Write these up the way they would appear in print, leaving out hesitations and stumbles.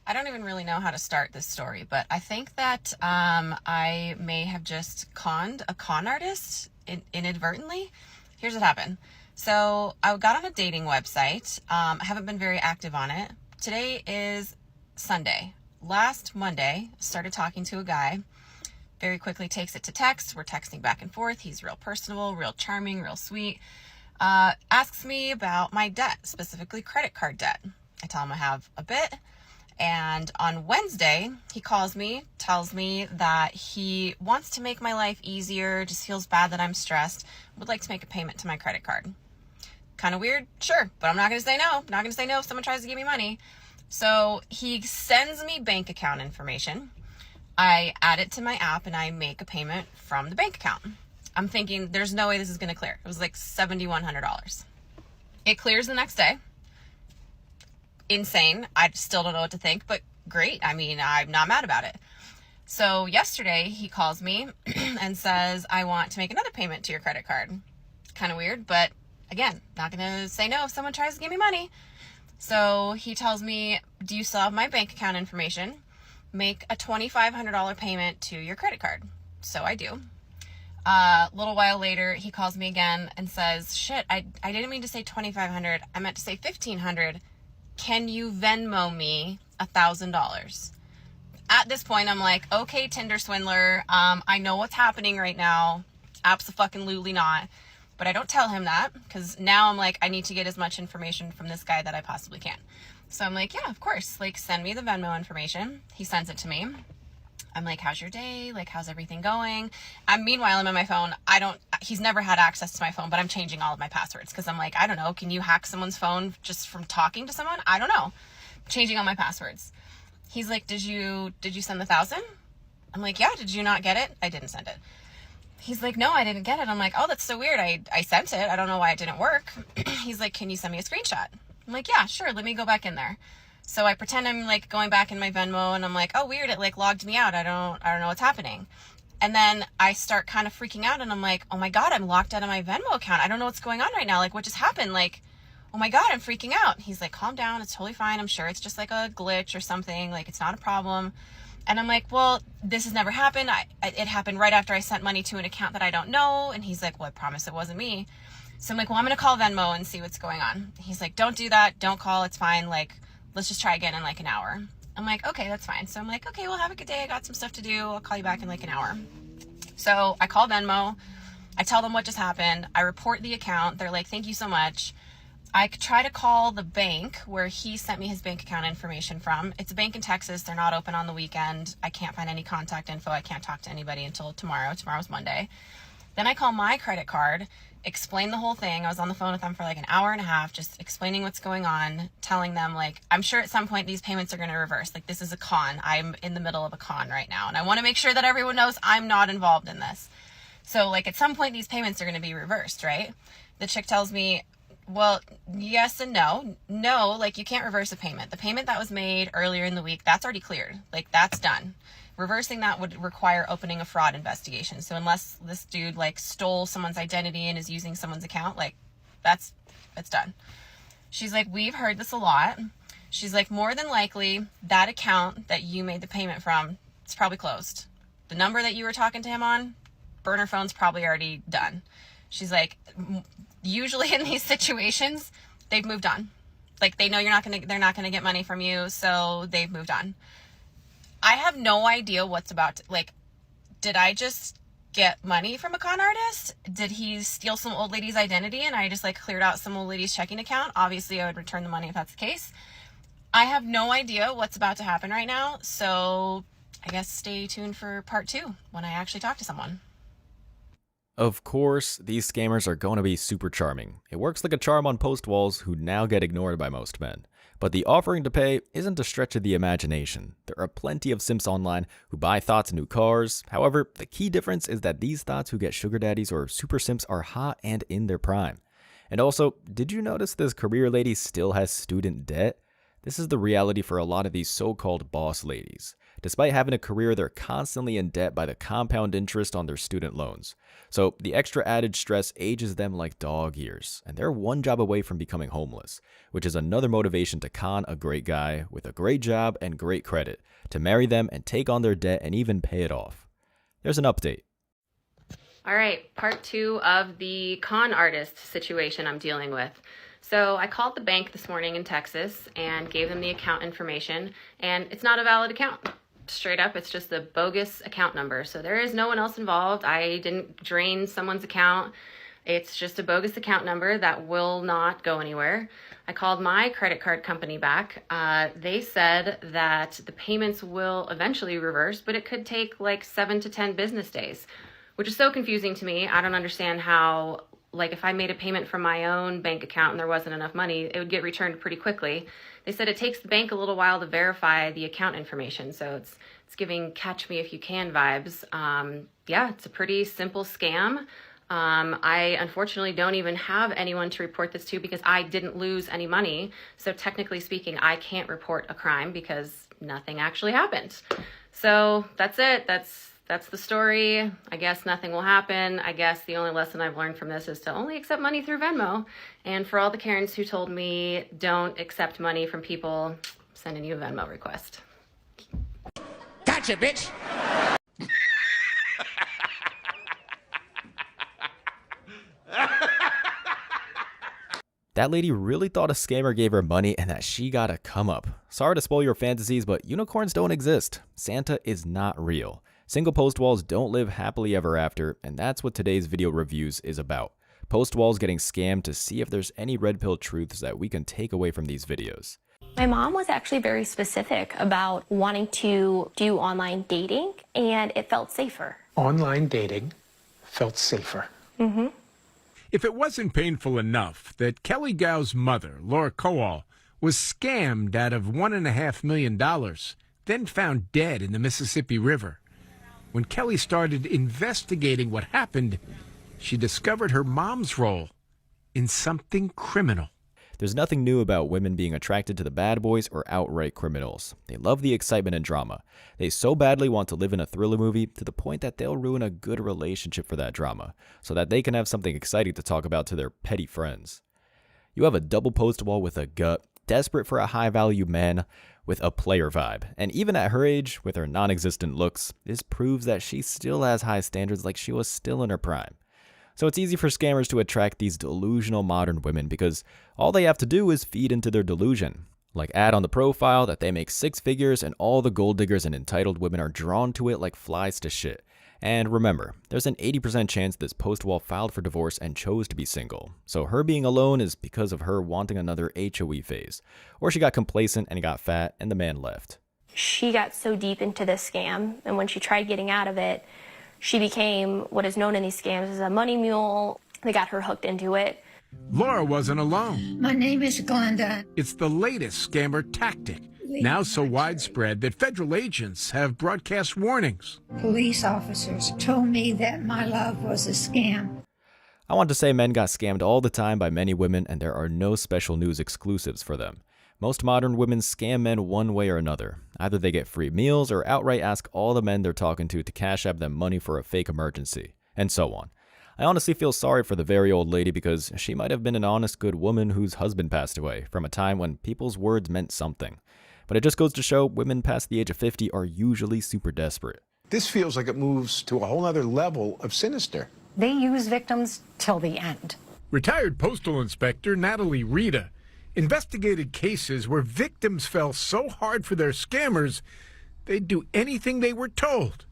I don't even really know how to start this story, but I think that I may have just conned a con artist inadvertently. Here's what happened. So I got on a dating website. I haven't been very active on it. Today is Sunday. Last Monday, started talking to a guy. Very quickly takes it to text. We're texting back and forth. He's real personable, real charming, real sweet. Asks me about my debt, specifically credit card debt. I tell him I have a bit. And on Wednesday, he calls me, tells me that he wants to make my life easier, just feels bad that I'm stressed, would like to make a payment to my credit card. Kind of weird, sure, but I'm not going to say no. I'm not going to say no if someone tries to give me money. So he sends me bank account information. I add it to my app and I make a payment from the bank account. I'm thinking there's no way this is going to clear. It was like $7,100. It clears the next day. Insane. I still don't know what to think, but great. I mean, I'm not mad about it. So yesterday he calls me and says, I want to make another payment to your credit card. Kind of weird, but again, not going to say no if someone tries to give me money. So he tells me, do you still have my bank account information? Make a $2,500 payment to your credit card. So I do. A little while later, he calls me again and says, shit, I didn't mean to say $2,500. I meant to say $1,500. Can you Venmo me $1,000? At this point, I'm like, okay, Tinder swindler. I know what's happening right now. Abso-fucking-lutely not. But I don't tell him that because now I'm like, I need to get as much information from this guy that I possibly can. So I'm like, yeah, of course. Like, send me the Venmo information. He sends it to me. I'm like, how's your day? Like, how's everything going? Meanwhile, I'm on my phone. He's never had access to my phone, but I'm changing all of my passwords because I'm like, I don't know. Can you hack someone's phone just from talking to someone? I don't know. Changing all my passwords. He's like, did you send the 1,000? I'm like, yeah. Did you not get it? I didn't send it. He's like, no, I didn't get it. I'm like, oh, that's so weird. I sent it. I don't know why it didn't work. He's like, can you send me a screenshot? I'm like, yeah, sure. Let me go back in there. So I pretend I'm like going back in my Venmo and I'm like, oh, weird. It like logged me out. I don't know what's happening. And then I start kind of freaking out and I'm like, oh my God, I'm locked out of my Venmo account. I don't know what's going on right now. Like, what just happened? Like, oh my God, I'm freaking out. He's like, calm down. It's totally fine. I'm sure it's just like a glitch or something. Like, it's not a problem. And I'm like, well, this has never happened. It happened right after I sent money to an account that I don't know. And he's like, well, I promise it wasn't me. So I'm like, well, I'm going to call Venmo and see what's going on. He's like, don't do that. Don't call. It's fine. Like, let's just try again in like an hour. I'm like, okay, that's fine. So I'm like, okay, well, have a good day. I got some stuff to do. I'll call you back in like an hour. So I call Venmo. I tell them what just happened. I report the account. They're like, thank you so much. I could try to call the bank where he sent me his bank account information from. It's a bank in Texas. They're not open on the weekend. I can't find any contact info. I can't talk to anybody until tomorrow. Tomorrow's Monday. Then I call my credit card, explain the whole thing. I was on the phone with them for like an hour and a half, just explaining what's going on, telling them like, I'm sure at some point these payments are going to reverse. Like, this is a con. I'm in the middle of a con right now. And I want to make sure that everyone knows I'm not involved in this. So like at some point these payments are going to be reversed, right? The chick tells me, well, yes and no. No, like you can't reverse a payment. The payment that was made earlier in the week, that's already cleared. Like, that's done. Reversing that would require opening a fraud investigation. So unless this dude like stole someone's identity and is using someone's account, like that's done. She's like, we've heard this a lot. She's like, more than likely that account that you made the payment from, it's probably closed. The number that you were talking to him on, burner phone's probably already done. She's like, usually in these situations, they've moved on. Like, they know they're not gonna get money from you, so they've moved on. I have no idea what's about to, like, did I just get money from a con artist? Did he steal some old lady's identity and I just like cleared out some old lady's checking account? Obviously, I would return the money if that's the case. I have no idea what's about to happen right now, so I guess stay tuned for part 2 when I actually talk to someone. Of course, these scammers are going to be super charming. It works like a charm on post walls who now get ignored by most men. But the offering to pay isn't a stretch of the imagination. There are plenty of simps online who buy thoughts new cars. However, the key difference is that these thoughts who get sugar daddies or super simps are hot and in their prime. And also, did you notice this career lady still has student debt? This is the reality for a lot of these so-called boss ladies. Despite having a career, they're constantly in debt by the compound interest on their student loans. So the extra added stress ages them like dog years, and they're one job away from becoming homeless, which is another motivation to con a great guy with a great job and great credit to marry them and take on their debt and even pay it off. There's an update. All right, part 2 of the con artist situation I'm dealing with. So I called the bank this morning in Texas and gave them the account information, and it's not a valid account. Straight up, it's just a bogus account number. So there is no one else involved. I didn't drain someone's account. It's just a bogus account number that will not go anywhere. I called my credit card company back. They said that the payments will eventually reverse, but it could take like 7 to 10 business days, which is so confusing to me. I don't understand how, like, if I made a payment from my own bank account and there wasn't enough money, it would get returned pretty quickly. They said it takes the bank a little while to verify the account information, so it's giving catch me if you can vibes. Yeah, it's a pretty simple scam. I unfortunately don't even have anyone to report this to because I didn't lose any money. So technically speaking, I can't report a crime because nothing actually happened. So that's it. That's the story. I guess nothing will happen. I guess the only lesson I've learned from this is to only accept money through Venmo. And for all the Karens who told me don't accept money from people, I'm sending you a Venmo request. Gotcha, bitch! That lady really thought a scammer gave her money and that she got a come up. Sorry to spoil your fantasies, but unicorns don't exist. Santa is not real. Single post walls don't live happily ever after, and that's what today's video reviews is about. Post walls getting scammed to see if there's any red pill truths that we can take away from these videos. My mom was actually very specific about wanting to do online dating, and it felt safer. Online dating felt safer. Mm-hmm. If it wasn't painful enough that Kelly Gow's mother, Laura Kowal, was scammed out of $1.5 million, then found dead in the Mississippi River, when Kelly started investigating what happened, she discovered her mom's role in something criminal. There's nothing new about women being attracted to the bad boys or outright criminals. They love the excitement and drama. They so badly want to live in a thriller movie to the point that they'll ruin a good relationship for that drama, so that they can have something exciting to talk about to their petty friends. You have a double post wall with a gut, desperate for a high-value man with a player vibe. And even at her age, with her non-existent looks, this proves that she still has high standards like she was still in her prime. So it's easy for scammers to attract these delusional modern women because all they have to do is feed into their delusion. Like add on the profile that they make 6 figures and all the gold diggers and entitled women are drawn to it like flies to shit. And remember, there's an 80% chance this post-wall filed for divorce and chose to be single. So her being alone is because of her wanting another HOE phase. Or she got complacent and got fat and the man left. She got so deep into this scam, and when she tried getting out of it, she became what is known in these scams as a money mule. They got her hooked into it. Laura wasn't alone. My name is Glenda. It's the latest scammer tactic, now so widespread that federal agents have broadcast warnings. Police officers told me that my love was a scam. I want to say men got scammed all the time by many women, and there are no special news exclusives for them. Most modern women scam men one way or another. Either they get free meals or outright ask all the men they're talking to cash app them money for a fake emergency, and so on. I honestly feel sorry for the very old lady because she might have been an honest, good woman whose husband passed away from a time when people's words meant something. But it just goes to show women past the age of 50 are usually super desperate. This feels like it moves to a whole other level of sinister. They use victims till the end. Retired Postal Inspector Natalie Rita investigated cases where victims fell so hard for their scammers, they'd do anything they were told,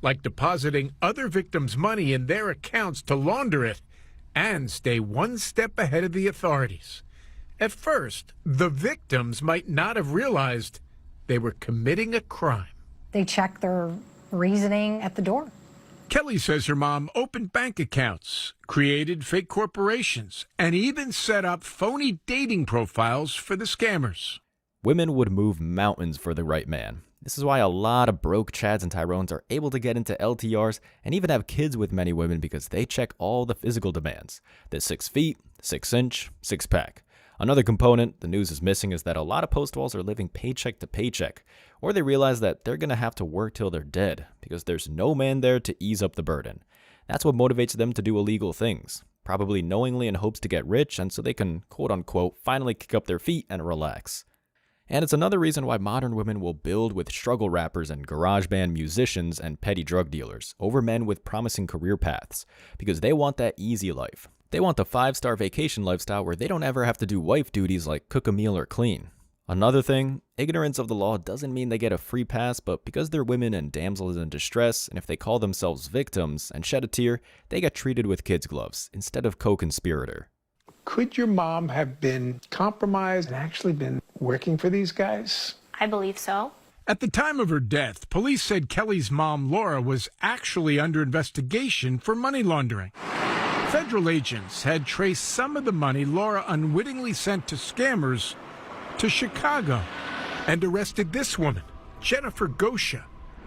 like depositing other victims' money in their accounts to launder it and stay one step ahead of the authorities. At first, the victims might not have realized they were committing a crime. They check their reasoning at the door. Kelly says her mom opened bank accounts, created fake corporations, and even set up phony dating profiles for the scammers. Women would move mountains for the right man. This is why a lot of broke Chads and Tyrones are able to get into LTRs and even have kids with many women because they check all the physical demands. The 6 feet, 6 inch, 6 pack. Another component the news is missing is that a lot of post walls are living paycheck to paycheck, or they realize that they're going to have to work till they're dead because there's no man there to ease up the burden. That's what motivates them to do illegal things, probably knowingly in hopes to get rich and so they can quote-unquote finally kick up their feet and relax. And it's another reason why modern women will build with struggle rappers and garage band musicians and petty drug dealers over men with promising career paths, because they want that easy life. They want the 5-star vacation lifestyle where they don't ever have to do wife duties like cook a meal or clean. Another thing, ignorance of the law doesn't mean they get a free pass, but because they're women and damsels in distress, and if they call themselves victims and shed a tear, they get treated with kids' gloves instead of co-conspirator. Could your mom have been compromised and actually been working for these guys? I believe so. At the time of her death, police said Kelly's mom, Laura, was actually under investigation for money laundering. Federal agents had traced some of the money Laura unwittingly sent to scammers to Chicago and arrested this woman, Jennifer Gosha,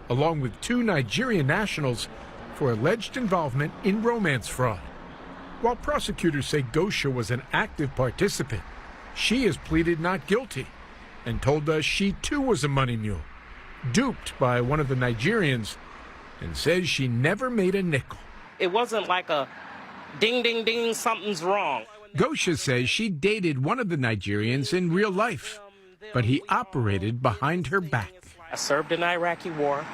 along with 2 Nigerian nationals for alleged involvement in romance fraud. While prosecutors say Gosha was an active participant, she has pleaded not guilty and told us she too was a money mule, duped by one of the Nigerians, and says she never made a nickel. It wasn't like a ding, ding, ding, something's wrong. Gosha says she dated one of the Nigerians in real life, but he operated behind her back. I served in the Iraqi war.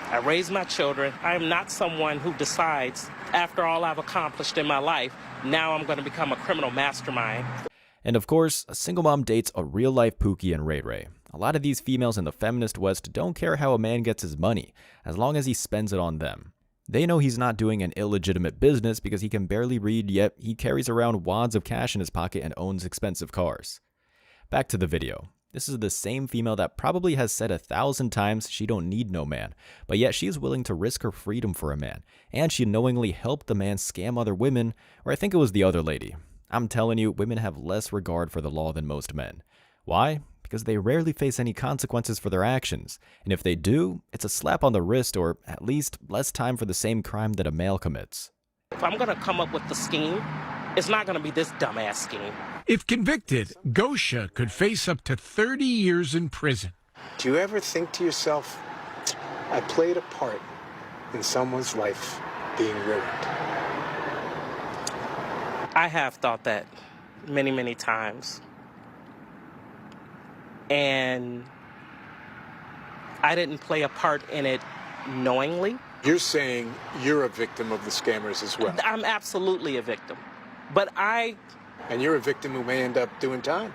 I raised my children. I am not someone who decides, after all I've accomplished in my life, now I'm going to become a criminal mastermind. And of course, a single mom dates a real-life Pookie and Ray Ray. A lot of these females in the feminist West don't care how a man gets his money, as long as he spends it on them. They know he's not doing an illegitimate business because he can barely read, yet he carries around wads of cash in his pocket and owns expensive cars. Back to the video. This is the same female that probably has said 1,000 times she don't need no man, but yet she is willing to risk her freedom for a man, and she knowingly helped the man scam other women, or I think it was the other lady. I'm telling you, women have less regard for the law than most men. Why? Because they rarely face any consequences for their actions, and if they do, it's a slap on the wrist or at least less time for the same crime that a male commits. If I'm going to come up with the scheme, it's not going to be this dumbass scheme. If convicted, Gosha could face up to 30 years in prison. Do you ever think to yourself, I played a part in someone's life being ruined? I have thought that many, many times. And I didn't play a part in it knowingly. You're saying you're a victim of the scammers as well? I'm absolutely a victim. But And you're a victim who may end up doing time?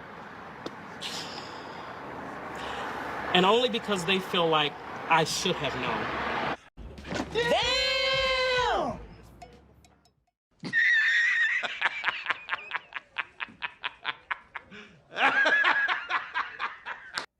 And only because they feel like I should have known. Damn!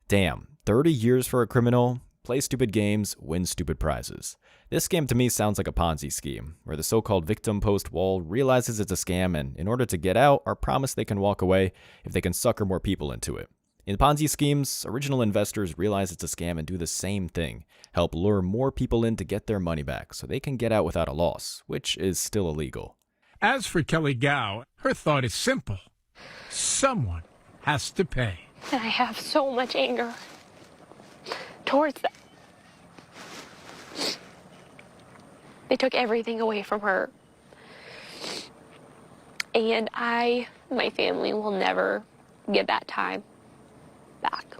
Damn, 30 years for a criminal? Play stupid games, win stupid prizes. This scam to me sounds like a Ponzi scheme, where the so-called victim post-wall realizes it's a scam and, in order to get out, are promised they can walk away if they can sucker more people into it. In Ponzi schemes, original investors realize it's a scam and do the same thing, help lure more people in to get their money back so they can get out without a loss, which is still illegal. As for Kelly Gow, her thought is simple. Someone has to pay. And I have so much anger towards them. They took everything away from her. And my family will never get that time back.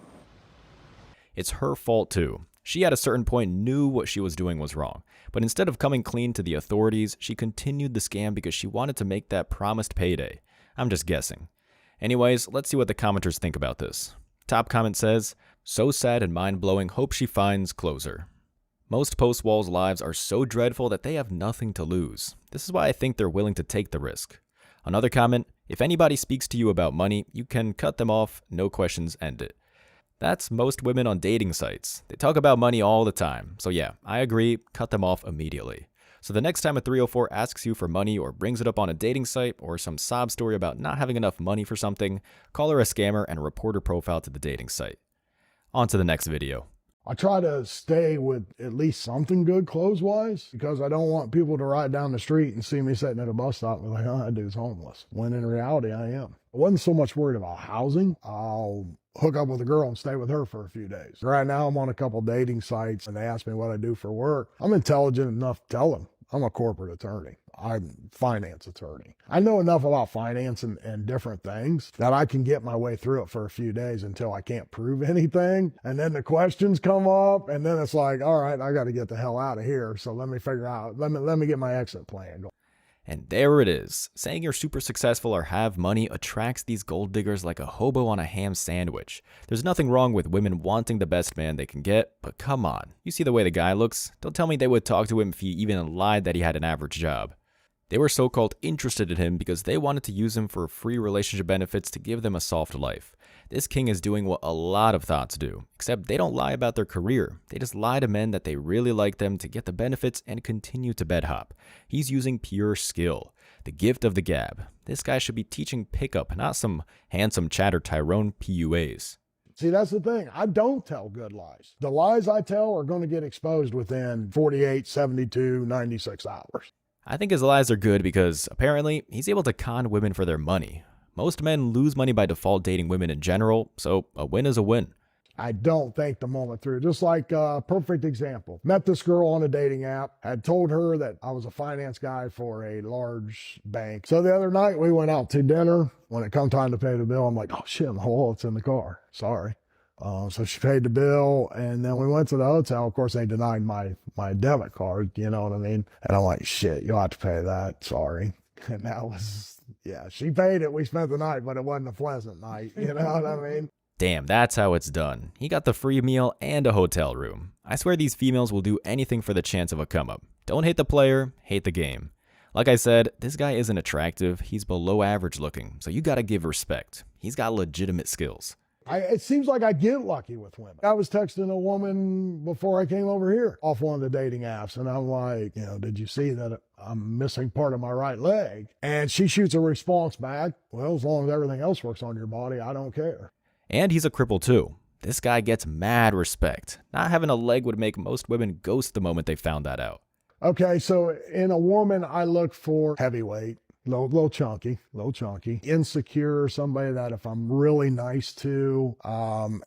It's her fault too. She at a certain point knew what she was doing was wrong, but instead of coming clean to the authorities, she continued the scam because she wanted to make that promised payday. I'm just guessing. Anyways, let's see what the commenters think about this. Top comment says, so sad and mind-blowing, hope she finds closure. Most post-walls lives are so dreadful that they have nothing to lose. This is why I think they're willing to take the risk. Another comment, if anybody speaks to you about money, you can cut them off, no questions, end it. That's most women on dating sites. They talk about money all the time. So yeah, I agree, cut them off immediately. So the next time a 304 asks you for money or brings it up on a dating site or some sob story about not having enough money for something, call her a scammer and report her profile to the dating site. On to the next video. I try to stay with at least something good clothes-wise because I don't want people to ride down the street and see me sitting at a bus stop and be like, oh, that dude's homeless. When in reality, I am. I wasn't so much worried about housing. I'll hook up with a girl and stay with her for a few days. Right now, I'm on a couple dating sites and they ask me what I do for work. I'm intelligent enough to tell them I'm a corporate attorney. I'm a finance attorney. I know enough about finance and different things that I can get my way through it for a few days until I can't prove anything. And then the questions come up and then it's like, all right, I got to get the hell out of here. So let me figure out, let me get my exit plan going. And there it is. Saying you're super successful or have money attracts these gold diggers like a hobo on a ham sandwich. There's nothing wrong with women wanting the best man they can get, but come on. You see the way the guy looks? Don't tell me they would talk to him if he even lied that he had an average job. They were so-called interested in him because they wanted to use him for free relationship benefits to give them a soft life. This king is doing what a lot of thoughts do, except they don't lie about their career. They just lie to men that they really like them to get the benefits and continue to bed hop. He's using pure skill, the gift of the gab. This guy should be teaching pickup, not some handsome chatter Tyrone PUAs. See, that's the thing. I don't tell good lies. The lies I tell are going to get exposed within 48, 72, 96 hours. I think his lies are good because, apparently, he's able to con women for their money. Most men lose money by default dating women in general, so a win is a win. I don't think the moment through. Just like a perfect example. Met this girl on a dating app, had told her that I was a finance guy for a large bank. So the other night we went out to dinner. When it come time to pay the bill, I'm like, oh shit, my wallet's in the car. Sorry. So she paid the bill, and then we went to the hotel. Of course, they denied my debit card, you know what I mean? And I'm like, shit, you'll have to pay that. Sorry. And that was, yeah, she paid it. We spent the night, but it wasn't a pleasant night. You know what I mean? Damn, that's how it's done. He got the free meal and a hotel room. I swear these females will do anything for the chance of a come-up. Don't hate the player, hate the game. Like I said, this guy isn't attractive. He's below average looking, so you gotta give respect. He's got legitimate skills. It seems like I get lucky with women. I was texting a woman before I came over here off one of the dating apps, and I'm like, you know, did you see that I'm missing part of my right leg? And she shoots a response back, well, as long as everything else works on your body, I don't care. And he's a cripple too. This guy gets mad respect. Not having a leg would make most women ghost the moment they found that out. Okay, so in a woman, I look for heavyweight. Little chunky, insecure, somebody that if I'm really nice to,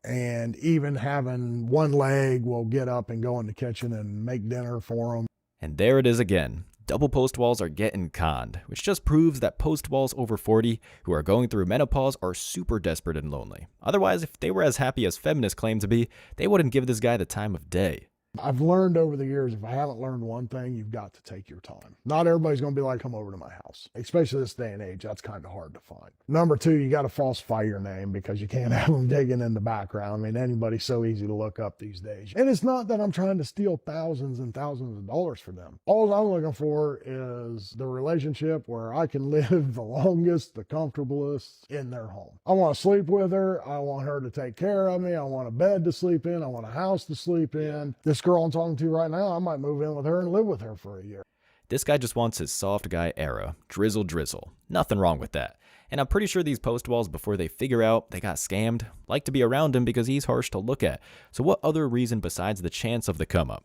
and even having one leg will get up and go in the kitchen and make dinner for them. And there it is again. Double post walls are getting conned, which just proves that post walls over 40 who are going through menopause are super desperate and lonely. Otherwise, if they were as happy as feminists claim to be, they wouldn't give this guy the time of day. I've learned over the years, if I haven't learned one thing, you've got to take your time. Not everybody's going to be like, come over to my house. Especially this day and age, that's kind of hard to find. Number two, you got to falsify your name because you can't have them digging in the background. I mean, anybody's so easy to look up these days. And it's not that I'm trying to steal thousands and thousands of dollars for them. All I'm looking for is the relationship where I can live the longest, the comfortablest in their home. I want to sleep with her. I want her to take care of me. I want a bed to sleep in. I want a house to sleep in. This girl I'm talking to right now, I might move in with her and live with her for a year. This guy just wants his soft guy era. Drizzle. Nothing wrong with that. And I'm pretty sure these post walls, before they figure out they got scammed, like to be around him because he's harsh to look at. So what other reason besides the chance of the come up?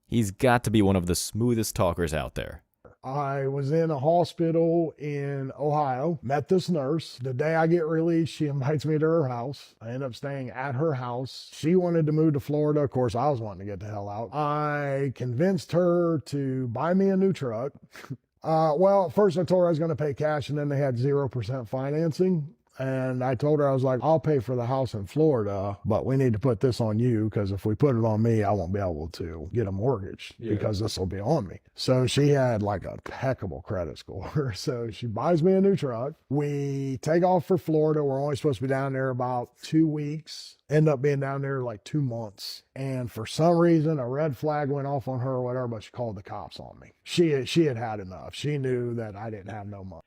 He's got to be one of the smoothest talkers out there. I was in a hospital in Ohio, met this nurse. The day I get released, she invites me to her house. I end up staying at her house. She wanted to move to Florida. Of course, I was wanting to get the hell out. I convinced her to buy me a new truck. Well, first I told her I was going to pay cash, and then they had 0% financing. And I told her, I was like, I'll pay for the house in Florida, but we need to put this on you because if we put it on me, I won't be able to get a mortgage because this will be on me. So she had like a impeccable credit score. So she buys me a new truck. We take off for Florida. We're only supposed to be down there about 2 weeks. End up being down there like 2 months. And for some reason, a red flag went off on her or whatever, but she called the cops on me. She had had enough. She knew that I didn't have no money.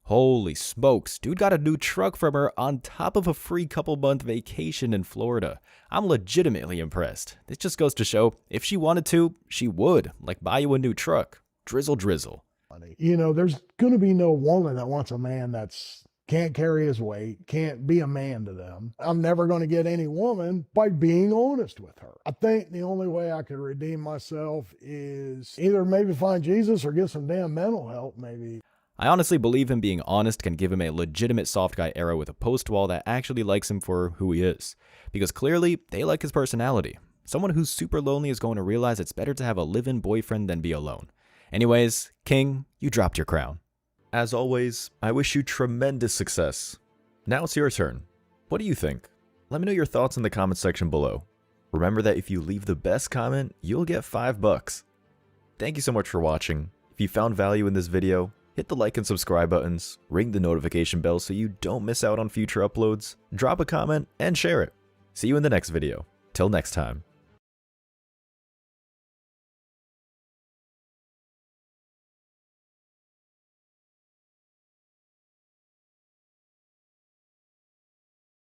Holy smokes, dude got a new truck from her on top of a free couple-month vacation in Florida. I'm legitimately impressed. This just goes to show, if she wanted to, she would, like buy you a new truck. Drizzle. You know, there's going to be no woman that wants a man that's can't carry his weight, can't be a man to them. I'm never going to get any woman by being honest with her. I think the only way I could redeem myself is either maybe find Jesus or get some damn mental help, maybe. I honestly believe him being honest can give him a legitimate soft guy era with a post wall that actually likes him for who he is. Because clearly, they like his personality. Someone who's super lonely is going to realize it's better to have a live-in boyfriend than be alone. Anyways, King, you dropped your crown. As always, I wish you tremendous success. Now it's your turn. What do you think? Let me know your thoughts in the comment section below. Remember that if you leave the best comment, you'll get $5. Thank you so much for watching. If you found value in this video, hit the like and subscribe buttons, ring the notification bell so you don't miss out on future uploads, drop a comment, and share it. See you in the next video. Till next time.